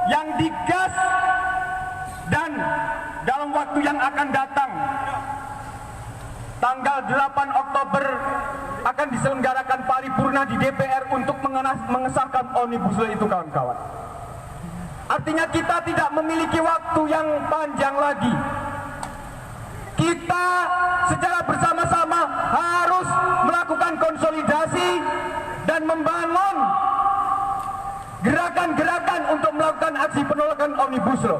yang digas dan dalam waktu yang akan datang tanggal 8 Oktober akan diselenggarakan paripurna di DPR untuk mengesahkan Omnibus Law itu, kawan-kawan. Artinya kita tidak memiliki waktu yang panjang lagi. Kita secara bersama-sama harus melakukan konsolidasi dan membangun gerakan-gerakan untuk melakukan aksi penolakan Omnibus Law.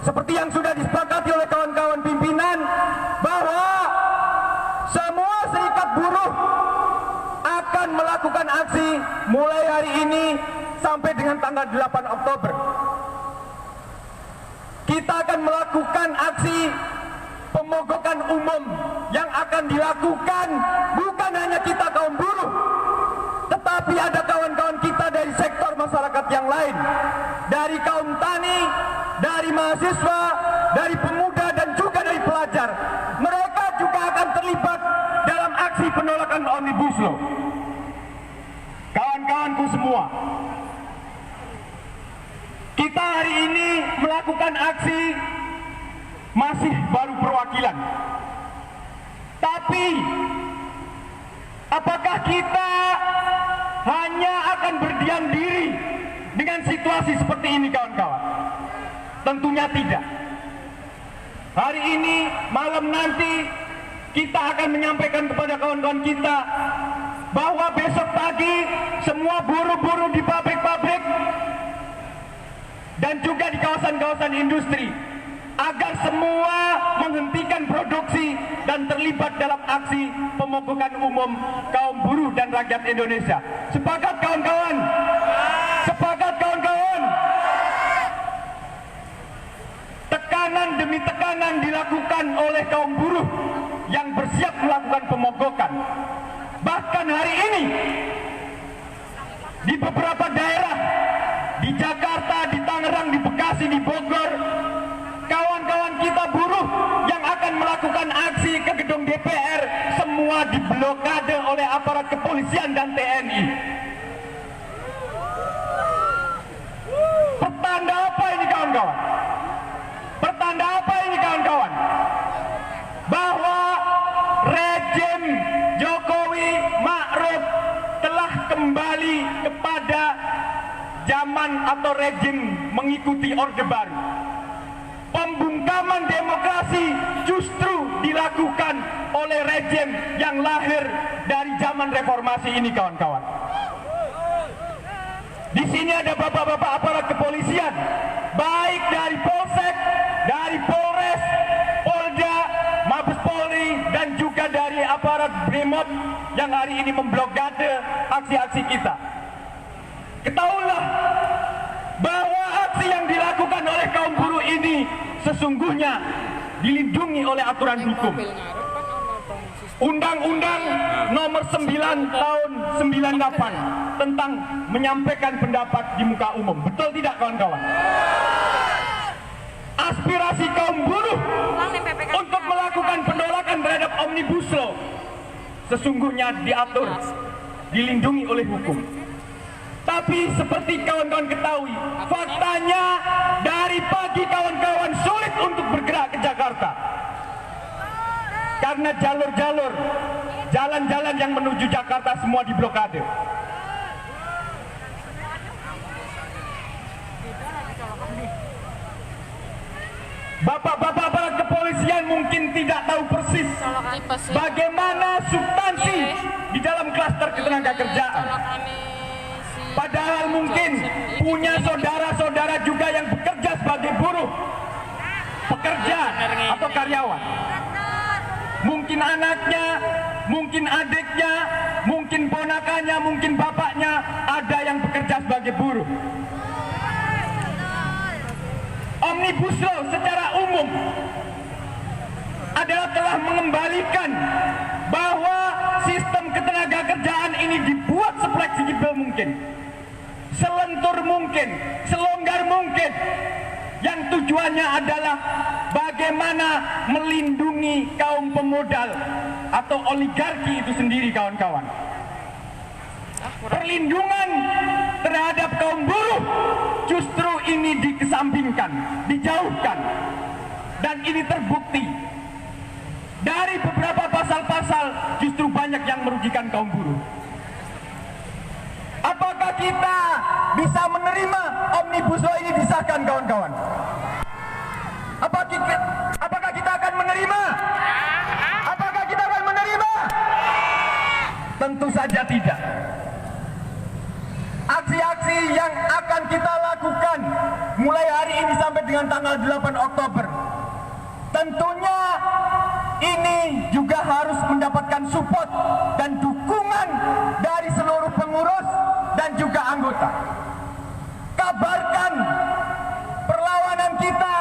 Seperti yang sudah disepakati oleh kawan-kawan pimpinan, bahwa semua serikat buruh akan melakukan aksi mulai hari ini sampai dengan tanggal 8 Oktober. Kita akan melakukan aksi pemogokan umum yang akan dilakukan bukan hanya kita kaum buruh, tetapi ada kawan-kawan kita dari sektor masyarakat yang lain, dari kaum tani, dari mahasiswa, dari pemuda, dan juga dari pelajar. Mereka juga akan terlibat dalam aksi penolakan Omnibus Law. Kawan-kawanku semua, kita hari ini melakukan aksi masih baru perwakilan. Tapi apakah kita hanya akan berdiam diri dengan situasi seperti ini, kawan-kawan? Tentunya tidak. Hari ini, malam nanti, kita akan menyampaikan kepada kawan-kawan kita bahwa besok pagi semua buruh-buruh di pabrik-pabrik dan juga di kawasan-kawasan industri agar semua menghentikan produksi dan terlibat dalam aksi pemogokan umum kaum buruh dan rakyat Indonesia. Sepakat, kawan-kawan? Sepakat, kawan-kawan? Tekanan demi tekanan dilakukan oleh kaum buruh yang bersiap melakukan pemogokan. Bahkan hari ini di beberapa daerah, di Jakarta, di Tangerang, di Bekasi, di Bogor, kawan-kawan kita buruh yang akan melakukan aksi ke gedung DPR semua diblokade oleh aparat kepolisian dan TNI. Pertanda apa ini, kawan-kawan? Pertanda apa ini, kawan-kawan? Bahwa rejim Jokowi Ma'ruf telah kembali kepada zaman atau rejim mengikuti Orde Baru. Pembungkaman demokrasi justru dilakukan oleh rejim yang lahir dari zaman reformasi ini, kawan-kawan. Di sini ada bapak-bapak aparat kepolisian, baik dari Polsek, dari Polres, Polda, Mabes Polri, dan juga dari aparat Brimob yang hari ini memblokade aksi-aksi kita. Ketahuilah bahwa aksi yang dilakukan oleh kaum buruh ini sesungguhnya dilindungi oleh aturan hukum. Undang-Undang nomor 9 tahun 98 tentang menyampaikan pendapat di muka umum. Betul tidak, kawan-kawan? Aspirasi kaum buruh untuk melakukan penolakan terhadap Omnibus Law sesungguhnya diatur, dilindungi oleh hukum. Tapi seperti kawan-kawan ketahui, faktanya dari pagi kawan-kawan sulit untuk bergerak ke Jakarta. Karena jalur-jalur, jalan-jalan yang menuju Jakarta semua diblokade. Bapak-bapak aparat kepolisian mungkin tidak tahu persis bagaimana substansi di dalam klaster ketenagakerjaan. Padahal mungkin punya saudara-saudara juga yang bekerja sebagai buruh, pekerja atau karyawan. Mungkin anaknya, mungkin adiknya, mungkin ponakannya, mungkin bapaknya ada yang bekerja sebagai buruh. Omnibus Law secara umum adalah telah mengembalikan bahwa sistem ketenagakerjaan ini dibuat sefleksibel mungkin, selentur mungkin, selonggar mungkin, yang tujuannya adalah bagaimana melindungi kaum pemodal atau oligarki itu sendiri, kawan-kawan. Perlindungan terhadap kaum buruh justru ini dihilangkan, dijauhkan. Dan ini terbukti. Dari beberapa pasal-pasal justru banyak yang merugikan kaum buruh. Apakah kita bisa menerima Omnibus Law ini disahkan, kawan-kawan? Apakah kita akan menerima? Apakah kita akan menerima? Tentu saja tidak. Aksi-aksi yang akan kita lakukan mulai hari ini sampai dengan tanggal 8 Oktober, tentunya ini juga harus mendapatkan support dan dukungan dari seluruh pengurus dan juga anggota. Kabarkan perlawanan kita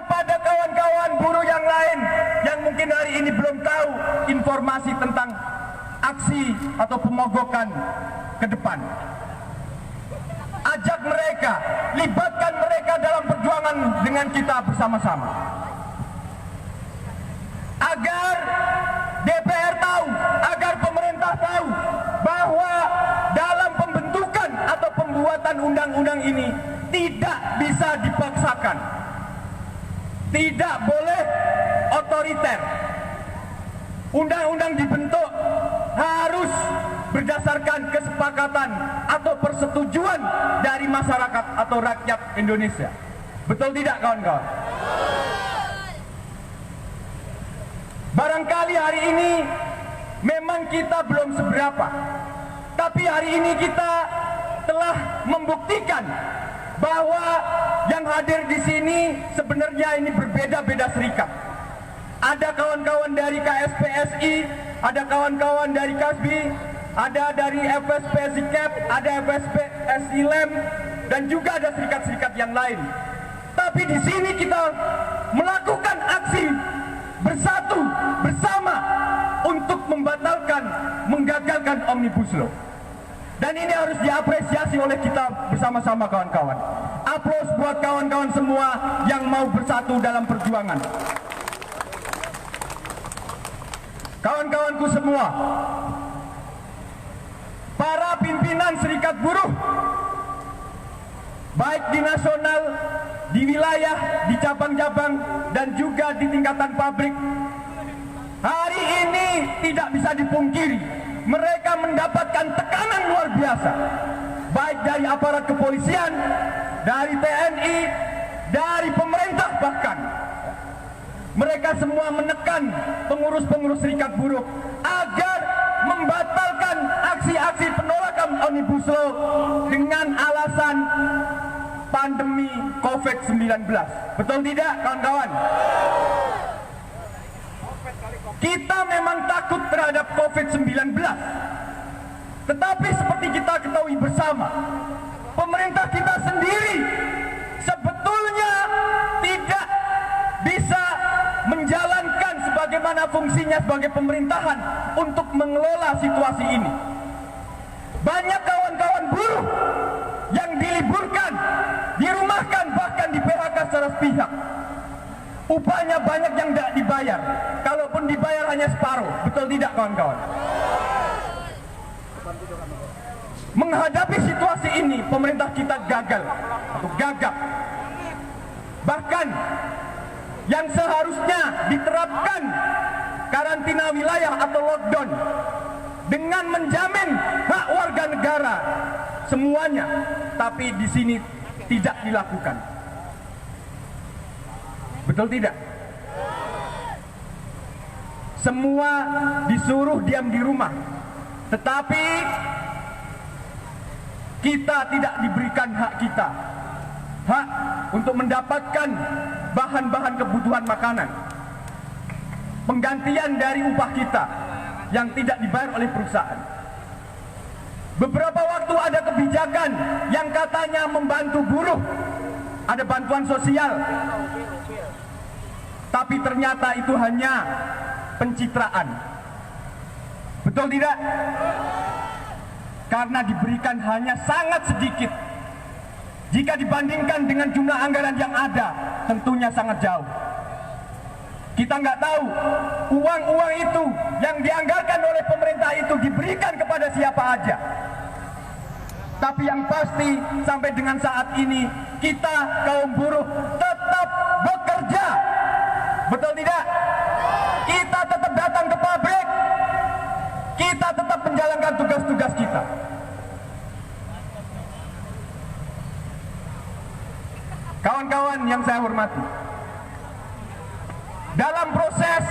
kepada kawan-kawan buruh yang lain yang mungkin hari ini belum tahu informasi tentang aksi atau pemogokan ke depan. Ajak mereka, libatkan mereka dalam perjuangan dengan kita bersama-sama. Agar DPR tahu, agar pemerintah tahu bahwa dalam pembentukan atau pembuatan undang-undang ini tidak bisa dipaksakan. Tidak boleh otoriter. Undang-undang dibentuk harus berdasarkan kesepakatan atau persetujuan dari masyarakat atau rakyat Indonesia. Betul tidak, kawan-kawan? Barangkali hari ini memang kita belum seberapa, tapi hari ini kita telah membuktikan bahwa yang hadir di sini sebenarnya ini berbeda-beda serikat. Ada kawan-kawan dari KSPSI, ada kawan-kawan dari KASBI, ada dari FSPSI CAP, ada FSPSI LEM, dan juga ada serikat-serikat yang lain. Tapi di sini kita melakukan aksi bersatu, bersama untuk membatalkan, menggagalkan Omnibus Law. Dan ini harus diapresiasi oleh kita bersama-sama, kawan-kawan. Aplaus buat kawan-kawan semua yang mau bersatu dalam perjuangan. Kawan-kawanku semua, para pimpinan serikat buruh, baik di nasional, di wilayah, di cabang-cabang, dan juga di tingkatan pabrik, hari ini tidak bisa dipungkiri, mereka mendapatkan tekanan luar biasa, baik dari aparat kepolisian, dari TNI, dari pemerintah bahkan. Mereka semua menekan pengurus-pengurus serikat buruh agar membatalkan aksi-aksi penolakan Omnibus Law dengan alasan pandemi COVID-19. Betul tidak, kawan-kawan? Kita memang takut terhadap COVID-19. Tetapi seperti kita ketahui bersama, pemerintah kita sendiri sebetulnya tidak bisa menjalankan sebagaimana fungsinya sebagai pemerintahan untuk mengelola situasi ini. Banyak kawan-kawan buruh yang diliburkan, dirumahkan, bahkan di PHK secara sepihak. Upahnya banyak yang tidak dibayar, kalaupun dibayar hanya separuh. Betul tidak, kawan-kawan? Menghadapi situasi ini, pemerintah kita gagal atau gagap. Bahkan yang seharusnya diterapkan karantina wilayah atau lockdown dengan menjamin hak warga negara semuanya, tapi di sini tidak dilakukan. Betul tidak? Semua disuruh diam di rumah, tetapi kita tidak diberikan hak kita, hak untuk mendapatkan bahan-bahan kebutuhan makanan, penggantian dari upah kita yang tidak dibayar oleh perusahaan. Beberapa waktu ada kebijakan yang katanya membantu buruh, ada bantuan sosial, tapi ternyata itu hanya pencitraan. Betul tidak? Karena diberikan hanya sangat sedikit. Jika dibandingkan dengan jumlah anggaran yang ada, tentunya sangat jauh. Kita nggak tahu uang-uang itu yang dianggarkan oleh pemerintah itu diberikan kepada siapa aja. Tapi yang pasti sampai dengan saat ini kita kaum buruh tetap bekerja. Betul tidak? Kita tetap datang ke pabrik. Kita tetap menjalankan tugas-tugas kita. Kawan-kawan yang saya hormati, dalam proses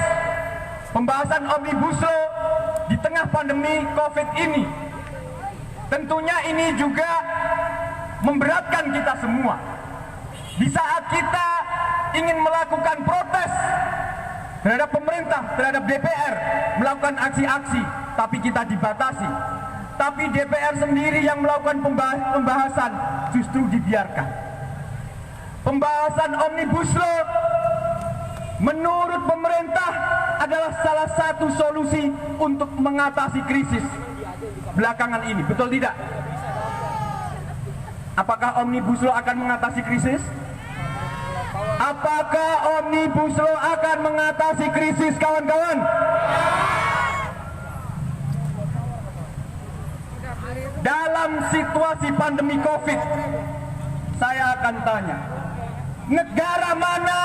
pembahasan Omnibus Law di tengah pandemi COVID ini, tentunya ini juga memberatkan kita semua. Di saat kita ingin melakukan protes terhadap pemerintah, terhadap DPR, melakukan aksi-aksi, tapi kita dibatasi. Tapi DPR sendiri yang melakukan pembahasan justru dibiarkan. Pembahasan Omnibus Law menurut pemerintah adalah salah satu solusi untuk mengatasi krisis belakangan ini. Betul tidak? Apakah Omnibus Law akan mengatasi krisis? Apakah Omnibus Law akan mengatasi krisis, kawan-kawan? Dalam situasi pandemi COVID, saya akan tanya, negara mana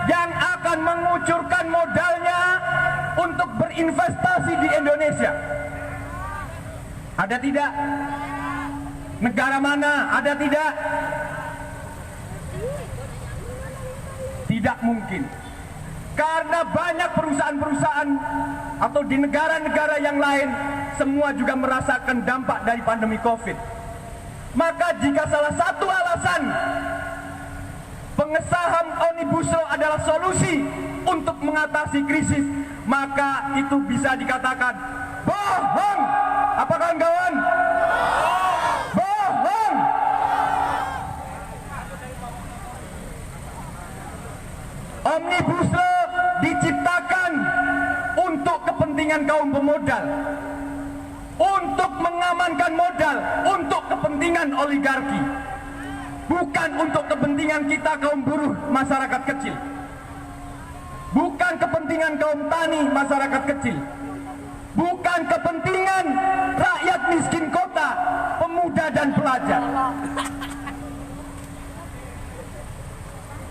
yang akan mengucurkan modalnya untuk berinvestasi di Indonesia? Ada tidak? Negara mana? Ada tidak? Tidak mungkin. Karena banyak perusahaan-perusahaan atau di negara-negara yang lain semua juga merasakan dampak dari pandemi COVID. Maka jika salah satu alasan pengesahan Omnibus Law adalah solusi untuk mengatasi krisis, maka itu bisa dikatakan bohong. Apa kawan-kawan? Bohong. Omnibus Law diciptakan untuk kepentingan kaum pemodal, untuk mengamankan modal, untuk kepentingan oligarki, bukan untuk kepentingan kita kaum buruh masyarakat kecil, bukan kepentingan kaum tani masyarakat kecil, bukan kepentingan rakyat miskin kota, pemuda dan pelajar.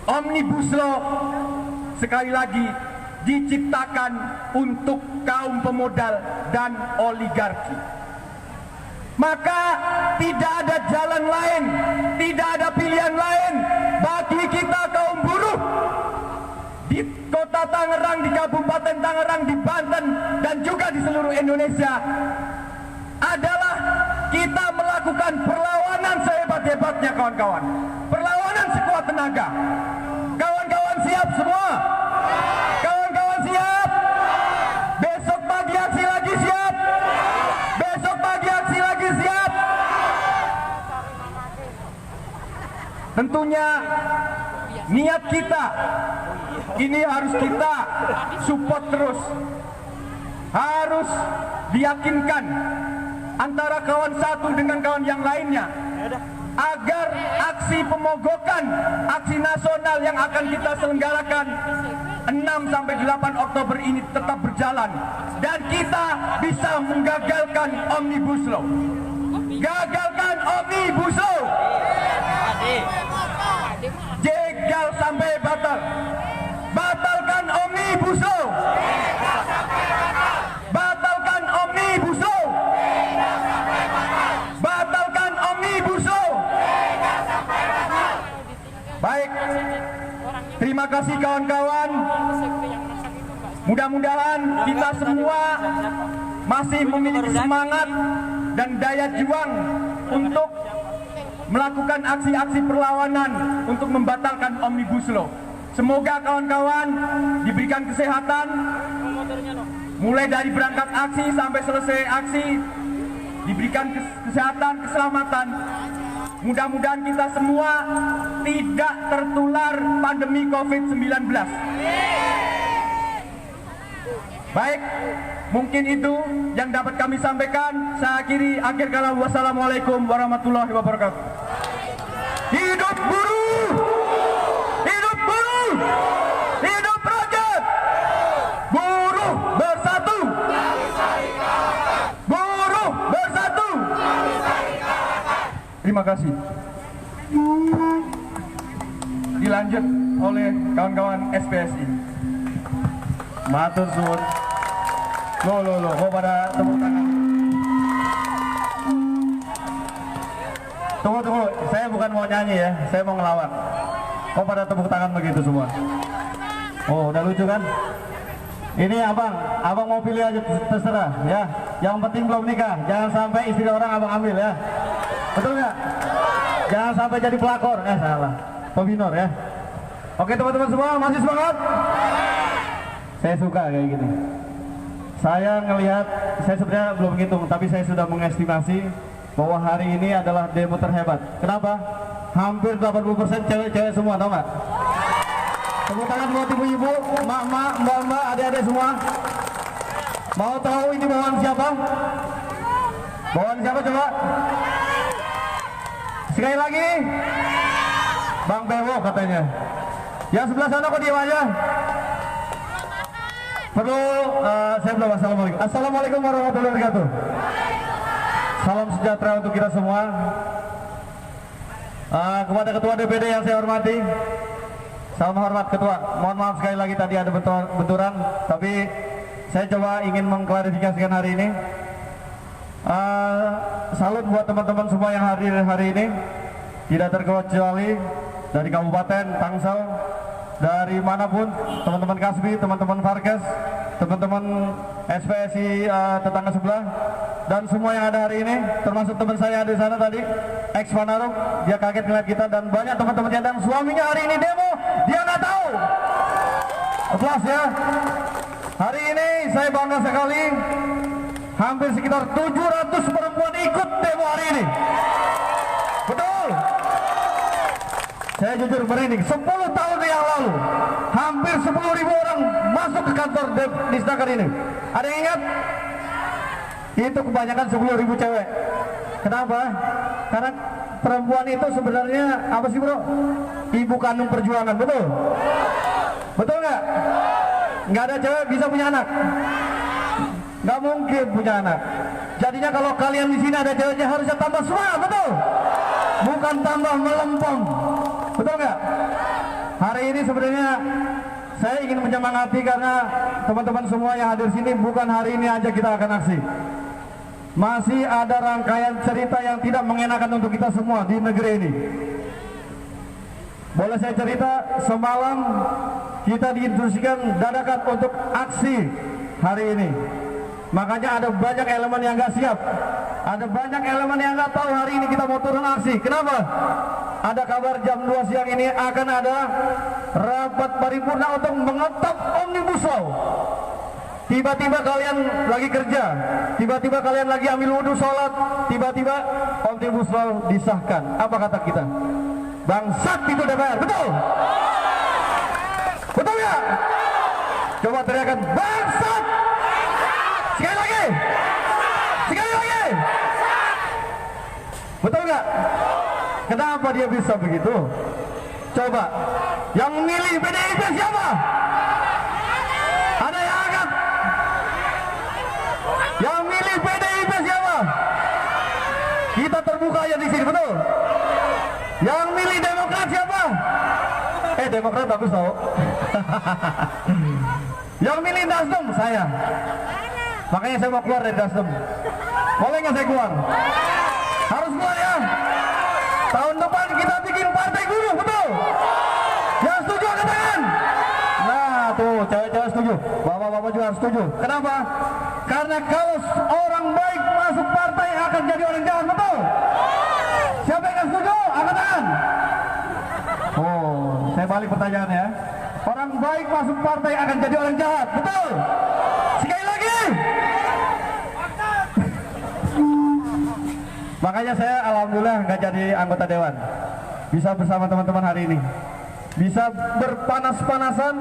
Omnibus Law sekali lagi diciptakan untuk kaum pemodal dan oligarki. Maka tidak ada jalan lain, tidak ada pilihan lain bagi kita kaum buruh di kota Tangerang, di Kabupaten Tangerang, di Banten, dan juga di seluruh Indonesia adalah kita melakukan perlawanan sehebat-hebatnya, kawan-kawan. Perlawanan sekuat tenaga. Kawan-kawan siap semua? Kawan-kawan siap? Besok pagi aksi lagi siap? Besok pagi aksi lagi siap? Tentunya niat kita ini harus kita support terus. Harus diyakinkan antara kawan satu dengan kawan yang lainnya agar aksi pemogokan, aksi nasional yang akan kita selenggarakan 6-8 Oktober ini tetap berjalan dan kita bisa menggagalkan Omnibus Law. Gagalkan Omnibus Law. Jegal sampai batal. Batalkan Omnibus Law. Batalkan Omnibus Law. Batalkan Omnibus Law. Baik, terima kasih kawan-kawan. Mudah-mudahan kita semua masih memiliki semangat dan daya juang untuk melakukan aksi-aksi perlawanan untuk membatalkan Omnibus Law. Semoga kawan-kawan diberikan kesehatan, mulai dari berangkat aksi sampai selesai aksi, diberikan kesehatan, keselamatan. Mudah-mudahan kita semua tidak tertular pandemi COVID-19. Baik, mungkin itu yang dapat kami sampaikan. Saya akhiri, akhir kata, wassalamualaikum warahmatullahi wabarakatuh. Hidup buruh! Hidup buruh! Hidup rakyat! Buruh bersatu! Buruh bersatu! Terima kasih. dilanjut oleh kawan-kawan SPSI. Matur suwun. Loh, kok pada tepuk tangan? Tunggu, saya bukan mau nyanyi ya, saya mau ngelawak. Kok pada tepuk tangan begitu semua? Oh, udah lucu kan? Ini abang mau pilih aja terserah ya. Yang penting belum nikah, jangan sampai istri orang abang ambil ya. Betul nggak? Jangan sampai jadi pelakor, salah. Pembinor ya. Oke teman-teman semua, masih semangat? Saya suka kayak gini. Saya ngelihat, saya sebenarnya belum ngitung, tapi saya sudah mengestimasi bahwa hari ini adalah demo terhebat. Kenapa? Hampir 80% cewek-cewek semua, tau nggak? Tepuk tangan buat ibu-ibu, mak-mak, mbak-mbak, adik-adik semua. Mau tahu ini bawaan siapa? Bawaan siapa coba? Sekali lagi, Bang Bewo katanya. Yang sebelah sana kok diam aja? Perlu saya belum. Assalamualaikum. Assalamualaikum warahmatullahi wabarakatuh. Salam sejahtera untuk kita semua. Kepada Ketua DPD yang saya hormati, salam hormat Ketua. Mohon maaf sekali lagi tadi ada benturan, tapi saya coba ingin mengklarifikasikan hari ini. Salut buat teman-teman semua yang hadir hari ini, tidak terkecuali dari Kabupaten Tangsel, dari manapun, teman-teman Kasbi, teman-teman Farkes, teman-teman SPSI tetangga sebelah, dan semua yang ada hari ini, termasuk teman saya di sana tadi, ex Panaruk, dia kaget melihat kita, dan banyak teman-temannya dan suaminya hari ini demo, dia nggak tahu. Aplaus ya. Hari ini saya bangga sekali, hampir sekitar 700 perempuan ikut demo hari ini. Betul. Saya jujur merinding, 10 tahun yang lalu hampir 10.000 orang masuk ke kantor Disnaker ini. Ada yang ingat? Itu kebanyakan 10.000 cewek. Kenapa? Karena perempuan itu sebenarnya apa sih bro? Ibu kandung perjuangan, betul? Betul nggak? Nggak ada cewek bisa punya anak. Nggak mungkin punya anak. Jadinya kalau kalian di sini ada ceweknya harusnya tambah semangat, betul? Bukan tambah melempem. Betul nggak? Hari ini sebenarnya saya ingin menyemangati karena teman-teman semua yang hadir sini bukan hari ini aja kita akan aksi. Masih ada rangkaian cerita yang tidak mengenakan untuk kita semua di negeri ini. Boleh saya cerita, semalam kita diinstruksikan dadakan untuk aksi hari ini. Makanya ada banyak elemen yang nggak siap. Ada banyak elemen yang nggak tahu hari ini kita mau turun aksi. Kenapa? Ada kabar jam 2 siang ini akan ada rapat paripurna untuk mengetop Omnibus Law. Tiba-tiba kalian lagi kerja, tiba-tiba kalian lagi ambil wudhu sholat, tiba-tiba Omnibus Law disahkan. Apa kata kita? Bangsat itu DPR, betul? Betul ya? Coba teriakan bangsat! Sekali lagi! Sekali lagi! Betul nggak? Kenapa dia bisa begitu? Coba, yang milih PDIP siapa? Ada yang angkat? Yang milih PDIP siapa? Kita terbuka aja di sini, betul? Yang milih Demokrat siapa? Demokrat bagus tau. Yang milih Nasdem saya. Makanya saya mau keluar dari Nasdem. Boleh nggak saya keluar? Harus keluar ya. Tahun depan kita bikin partai buruh, betul? Yang setuju angkat tangan. Nah tuh, cewek-cewek setuju, bapak-bapak juga harus setuju. Kenapa? Karena kalau orang baik masuk partai akan jadi orang jahat, betul? Siapa yang setuju? Angkat tangan. Oh, saya balik pertanyaannya. Orang baik masuk partai akan jadi orang jahat, betul? Sekali lagi. Makanya saya alhamdulillah nggak jadi anggota dewan. Bisa bersama teman-teman hari ini. Bisa berpanas-panasan,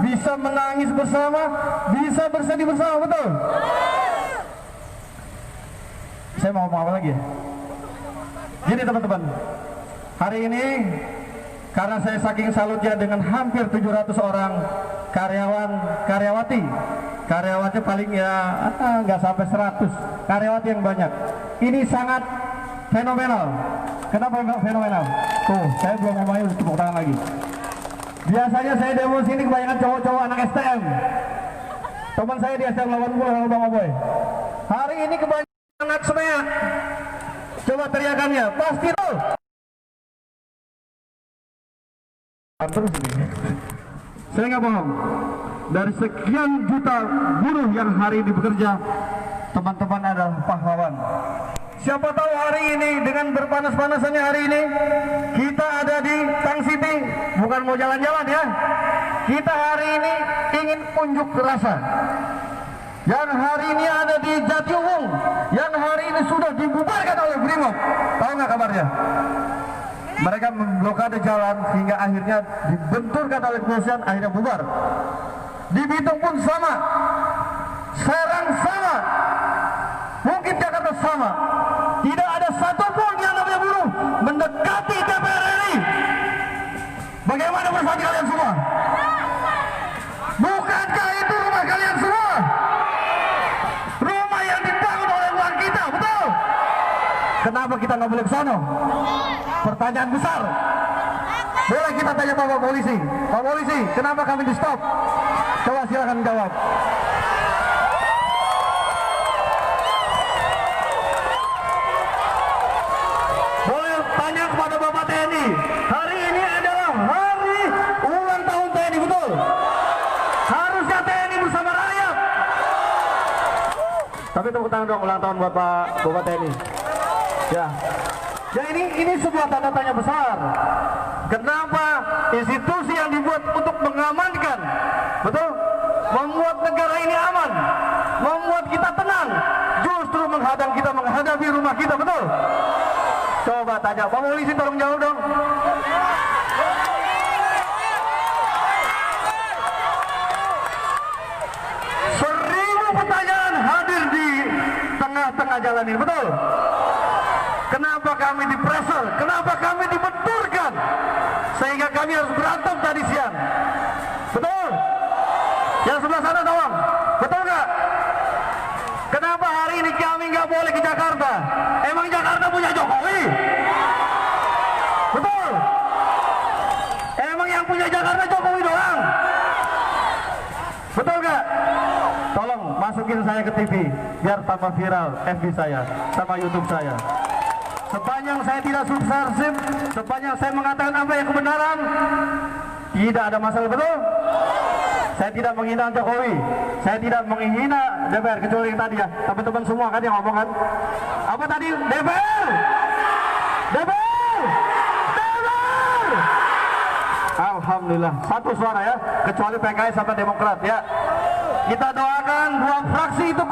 bisa menangis bersama, bisa bersedih bersama, betul? Saya mau ngomong apa lagi ya? Gini teman-teman, hari ini karena saya saking salutnya dengan hampir 700 orang karyawati paling ya nggak sampai 100 karyawati yang banyak. Ini sangat fenomenal. Kenapa fenomenal? Tuh, saya belum ngomongin, tepuk tangan lagi. Biasanya saya demo sini kebanyakan cowok-cowok anak STM. Teman saya di STM 80 sama Bang Aboy. Hari ini kebanyakan anak semea. Coba teriakannya, pasti tuh. Terus ini. Saya nggak bohong. Dari sekian juta buruh yang hari ini bekerja, teman-teman adalah pahlawan. Siapa tahu hari ini dengan berpanas-panasannya hari ini kita ada di Tang City, bukan mau jalan-jalan ya. Kita hari ini ingin unjuk rasa. Yang hari ini ada di Jatiuwung, yang hari ini sudah dibubarkan oleh Brimob. Tahu nggak kabarnya? Mereka memblokade jalan hingga akhirnya dibenturkan oleh kepolisian, akhirnya bubar. Di Bitung pun sama, Serang sama, mungkin Jakarta sama. Tidak ada satupun yang namanya buruh mendekati DPR RI. Bagaimana bersama kalian semua? Bukankah itu rumah kalian semua? Rumah yang dibangun oleh uang kita, betul? Kenapa kita nggak boleh ke sana? Pertanyaan besar. Boleh kita tanya Pak Polisi? Pak Polisi, kenapa kami di stop? Coba silakan jawab. Boleh tanya kepada Bapak TNI. Hari ini adalah hari ulang tahun TNI, betul? Harusnya TNI bersama rakyat. Tapi tepuk tangan dong ulang tahun Bapak TNI. Ya. Ya ini sebuah tanda tanya besar. Kenapa institusi yang dibuat untuk mengamankan, betul, membuat negara ini aman, membuat kita tenang, justru menghadang kita menghadapi rumah kita, betul? Coba tanya Pak Polisi, tolong jawab dong. Seribu pertanyaan hadir di tengah-tengah jalan ini, betul? Kenapa kami dipressure? Kenapa kami dibenturkan? Sehingga kami harus berantem tadi siang. Betul? Yang sebelah sana tolong. Betul nggak? Kenapa hari ini kami nggak boleh ke Jakarta? Emang Jakarta punya Jokowi? Betul? Emang yang punya Jakarta Jokowi doang? Betul nggak? Tolong masukin saya ke TV biar tambah viral FB saya sama YouTube saya. Sepanjang saya tidak subversif, sepanjang saya mengatakan apa yang kebenaran, tidak ada masalah, betul? Saya tidak menghina Jokowi, saya tidak menghina DPR, kecuali yang tadi ya. Teman-teman semua kan yang ngomong kan? Apa tadi? DPR! DPR! DPR! Alhamdulillah, satu suara ya, kecuali PKS sama Demokrat ya. Kita doakan dua fraksi itu